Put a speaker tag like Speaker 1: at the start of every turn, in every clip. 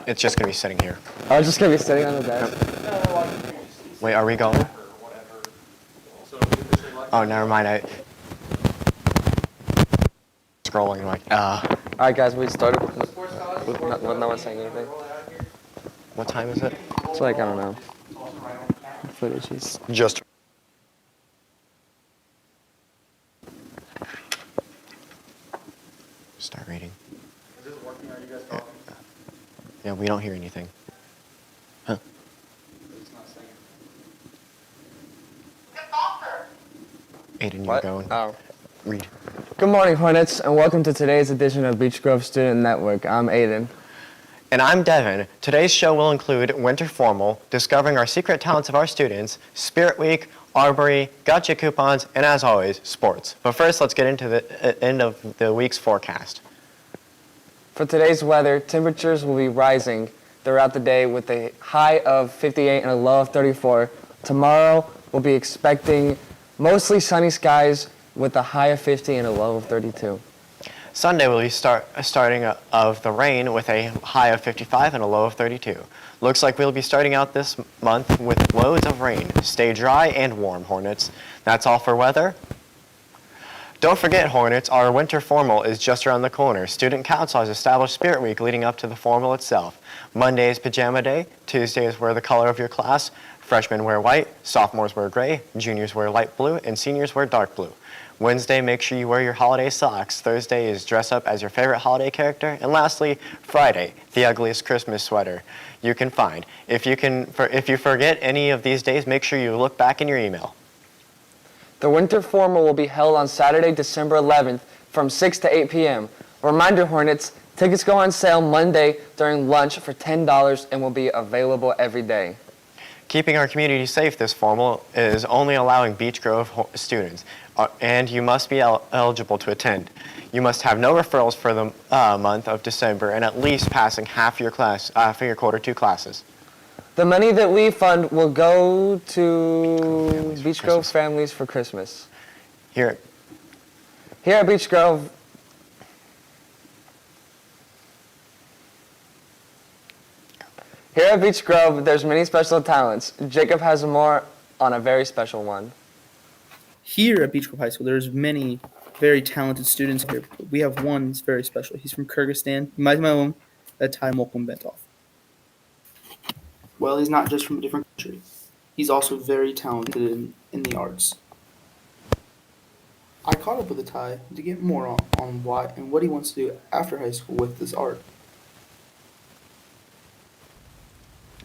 Speaker 1: It's just going to be sitting here.
Speaker 2: I was just going to be sitting on the desk.
Speaker 1: Wait, are we going? Oh, never mind. I scrolling like,
Speaker 2: Alright guys, we started with no one saying anything.
Speaker 1: What time is it?
Speaker 2: It's like, I don't know. Footage is...
Speaker 1: Just. Start reading.
Speaker 3: Is this working? Are you guys talking?
Speaker 1: Yeah, we don't hear anything. Huh?
Speaker 3: It's not saying
Speaker 1: Aiden, you're
Speaker 2: What?
Speaker 1: going.
Speaker 2: Oh.
Speaker 1: Read.
Speaker 2: Good morning, Hornets, and welcome to today's edition of Beech Grove Student Network. I'm Aiden.
Speaker 1: And I'm Devin. Today's show will include Winter Formal, discovering our secret talents of our students, Spirit Week, Arbory, Gotcha Coupons, and as always, sports. But first, let's get into the end of the week's forecast.
Speaker 2: For today's weather, temperatures will be rising throughout the day with a high of 58 and a low of 34. Tomorrow, we'll be expecting mostly sunny skies with a high of 50 and a low of 32.
Speaker 1: Sunday will be starting of the rain with a high of 55 and a low of 32. Looks like we'll be starting out this month with loads of rain. Stay dry and warm, Hornets. That's all for weather. Don't forget, Hornets, our winter formal is just around the corner. Student Council has established Spirit Week leading up to the formal itself. Monday is Pajama Day. Tuesday is wear the color of your class. Freshmen wear white, sophomores wear gray, juniors wear light blue, and seniors wear dark blue. Wednesday, make sure you wear your holiday socks. Thursday is dress up as your favorite holiday character. And lastly, Friday, the ugliest Christmas sweater you can find. If you forget any of these days, make sure you look back in your email.
Speaker 2: The winter formal will be held on Saturday, December 11th from 6 to 8 p.m. Reminder, Hornets, tickets go on sale Monday during lunch for $10 and will be available every day.
Speaker 1: Keeping our community safe this formal is only allowing Beech Grove students, and you must be eligible to attend. You must have no referrals for the month of December and at least passing half your class for your quarter two classes.
Speaker 2: The money that we fund will go to Beech Grove Families for Christmas.
Speaker 1: Here
Speaker 2: Here at Beech Grove, there's many special talents. Jacob has more on a very special one.
Speaker 4: Here at Beech Grove High School, there's many very talented students here. We have one that's very special. He's from Kyrgyzstan. Mazmaum Atai Mokumbetov. Well, he's not just from a different country. He's also very talented in the arts. I caught up with Atai to get more on why and what he wants to do after high school with this art.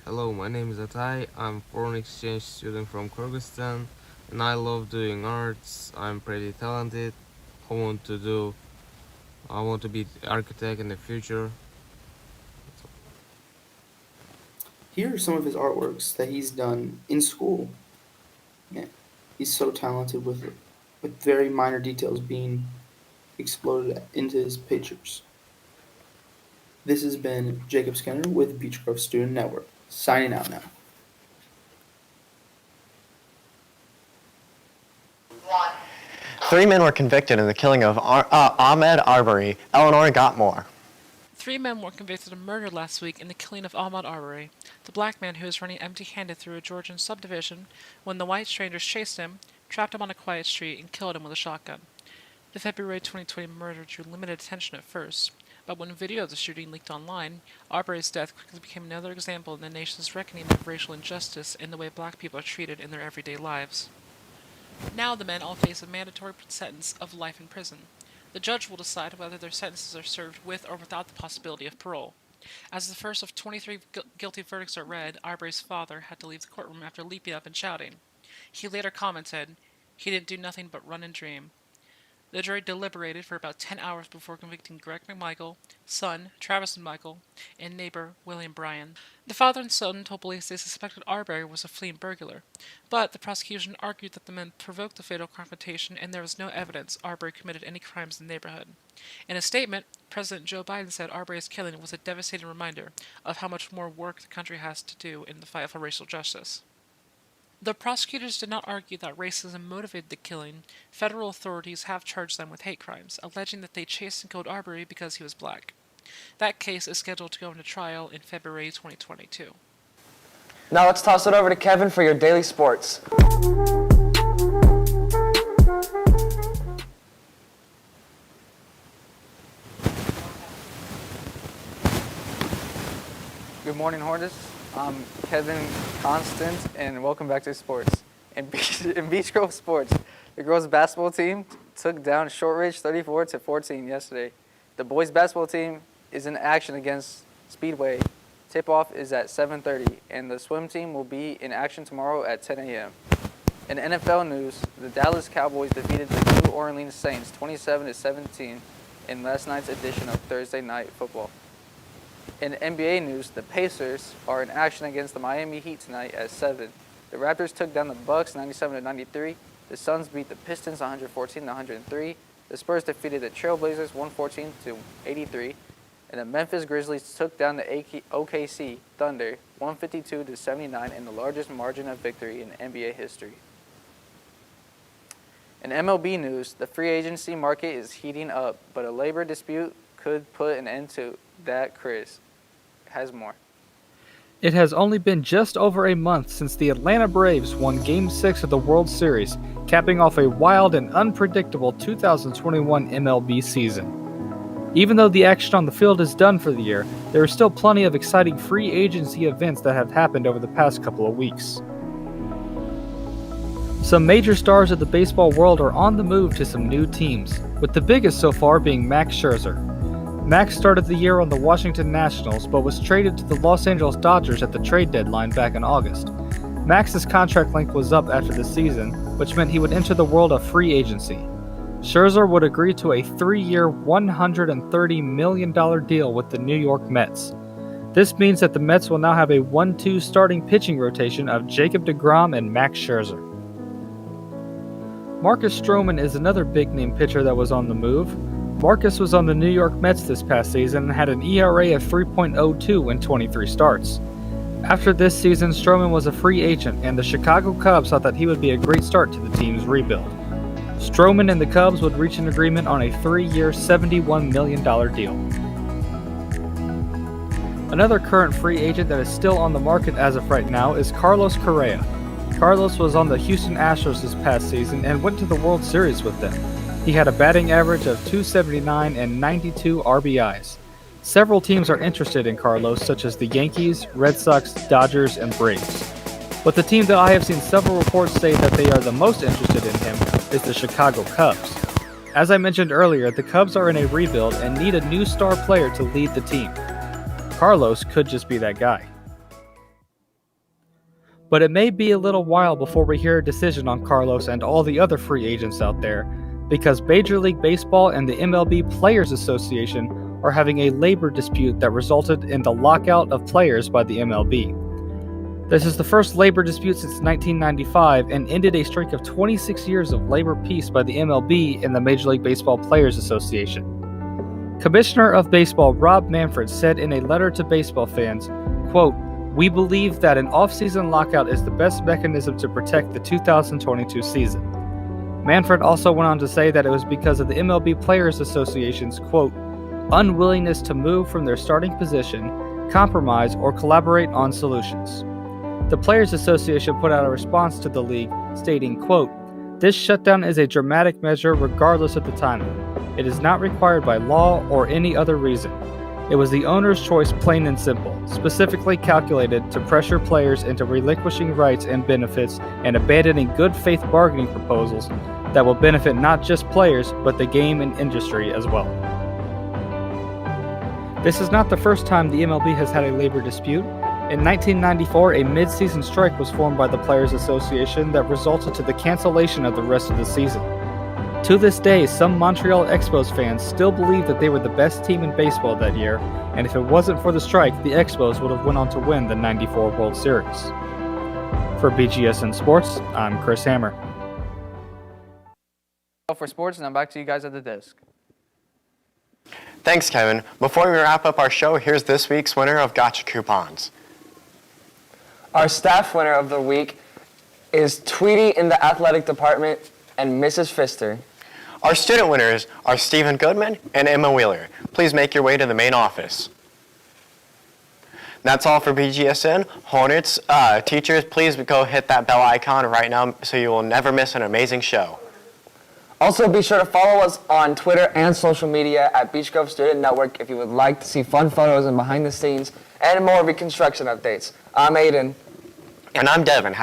Speaker 5: Hello, my name is Atai. I'm a foreign exchange student from Kyrgyzstan, and I love doing arts. I'm pretty talented. I want to be an architect in the future.
Speaker 4: Here are some of his artworks that he's done in school. Man, he's so talented with very minor details being exploded into his pictures. This has been Jacob Skinner with Beech Grove Student Network, signing out now.
Speaker 1: Three men were convicted in the killing of Ahmed Arbery. Eleanor got more.
Speaker 6: 3 men were convicted of murder last week in the killing of Ahmaud Arbery, the black man who was running empty-handed through a Georgian subdivision when the white strangers chased him, trapped him on a quiet street, and killed him with a shotgun. The February 2020 murder drew limited attention at first, but when video of the shooting leaked online, Arbery's death quickly became another example in the nation's reckoning of racial injustice in the way black people are treated in their everyday lives. Now the men all face a mandatory sentence of life in prison. The judge will decide whether their sentences are served with or without the possibility of parole. As the first of 23 guilty verdicts are read, Arbery's father had to leave the courtroom after leaping up and shouting. He later commented, "He didn't do nothing but run and dream." The jury deliberated for about 10 hours before convicting Greg McMichael, son Travis McMichael, and neighbor William Bryan. The father and son told police they suspected Arbery was a fleeing burglar, but the prosecution argued that the men provoked the fatal confrontation and there was no evidence Arbery committed any crimes in the neighborhood. In a statement, President Joe Biden said Arbery's killing was a devastating reminder of how much more work the country has to do in the fight for racial justice. The prosecutors did not argue that racism motivated the killing. Federal authorities have charged them with hate crimes, alleging that they chased and killed Arbery because he was black. That case is scheduled to go into trial in February 2022.
Speaker 2: Now let's toss it over to Kevin for your daily sports.
Speaker 3: Good morning, Hornets. I'm Kevin Constant, and welcome back to sports. In Beech Grove sports, the girls' basketball team took down Shortridge 34-14 yesterday. The boys' basketball team is in action against Speedway. Tip-off is at 7:30, and the swim team will be in action tomorrow at 10 a.m. In NFL news, the Dallas Cowboys defeated the New Orleans Saints 27-17 in last night's edition of Thursday Night Football. In NBA news, the Pacers are in action against the Miami Heat tonight at 7. The Raptors took down the Bucks 97-93. The Suns beat the Pistons 114-103. The Spurs defeated the Trailblazers 114-83. And the Memphis Grizzlies took down the OKC Thunder 152-79 in the largest margin of victory in NBA history. In MLB news, the free agency market is heating up, but a labor dispute could put an end to that. Chris has more.
Speaker 7: It has only been just over a month since the Atlanta Braves won Game 6 of the World Series, capping off a wild and unpredictable 2021 MLB season. Even though the action on the field is done for the year, there are still plenty of exciting free agency events that have happened over the past couple of weeks. Some major stars of the baseball world are on the move to some new teams, with the biggest so far being Max Scherzer. Max started the year on the Washington Nationals, but was traded to the Los Angeles Dodgers at the trade deadline back in August. Max's contract length was up after the season, which meant he would enter the world of free agency. Scherzer would agree to a 3-year, $130 million deal with the New York Mets. This means that the Mets will now have a 1-2 starting pitching rotation of Jacob deGrom and Max Scherzer. Marcus Stroman is another big-name pitcher that was on the move. Marcus was on the New York Mets this past season and had an ERA of 3.02 in 23 starts. After this season, Stroman was a free agent, and the Chicago Cubs thought that he would be a great start to the team's rebuild. Stroman and the Cubs would reach an agreement on a 3-year, $71 million deal. Another current free agent that is still on the market as of right now is Carlos Correa. Carlos was on the Houston Astros this past season and went to the World Series with them. He had a batting average of .279 and 92 RBIs. Several teams are interested in Carlos, such as the Yankees, Red Sox, Dodgers, and Braves. But the team that I have seen several reports say that they are the most interested in him is the Chicago Cubs. As I mentioned earlier, the Cubs are in a rebuild and need a new star player to lead the team. Carlos could just be that guy. But it may be a little while before we hear a decision on Carlos and all the other free agents out there, because Major League Baseball and the MLB Players Association are having a labor dispute that resulted in the lockout of players by the MLB. This is the first labor dispute since 1995 and ended a streak of 26 years of labor peace by the MLB and the Major League Baseball Players Association. Commissioner of Baseball Rob Manfred said in a letter to baseball fans, quote, "We believe that an off-season lockout is the best mechanism to protect the 2022 season." Manfred also went on to say that it was because of the MLB Players Association's, quote, "unwillingness to move from their starting position, compromise, or collaborate on solutions." The Players Association put out a response to the league, stating, quote, "This shutdown is a dramatic measure regardless of the timing. It is not required by law or any other reason. It was the owner's choice, plain and simple, specifically calculated to pressure players into relinquishing rights and benefits and abandoning good faith bargaining proposals that will benefit not just players, but the game and industry as well." This is not the first time the MLB has had a labor dispute. In 1994, a mid-season strike was formed by the Players Association that resulted to the cancellation of the rest of the season. To this day, some Montreal Expos fans still believe that they were the best team in baseball that year, and if it wasn't for the strike, the Expos would have went on to win the '94 World Series. For BGSN Sports, I'm Chris Hammer.
Speaker 3: For sports, and I'm back to you guys at the desk.
Speaker 1: Thanks, Kevin. Before we wrap up our show, here's this week's winner of Gotcha Coupons.
Speaker 2: Our staff winner of the week is Tweety in the athletic department and Mrs. Pfister.
Speaker 1: Our student winners are Stephen Goodman and Emma Wheeler. Please make your way to the main office. That's all for BGSN. Hornets, teachers, please go hit that bell icon right now so you will never miss an amazing show.
Speaker 2: Also, be sure to follow us on Twitter and social media at Beech Grove Student Network if you would like to see fun photos and behind the scenes and more reconstruction updates. I'm Aiden.
Speaker 1: And I'm Devin.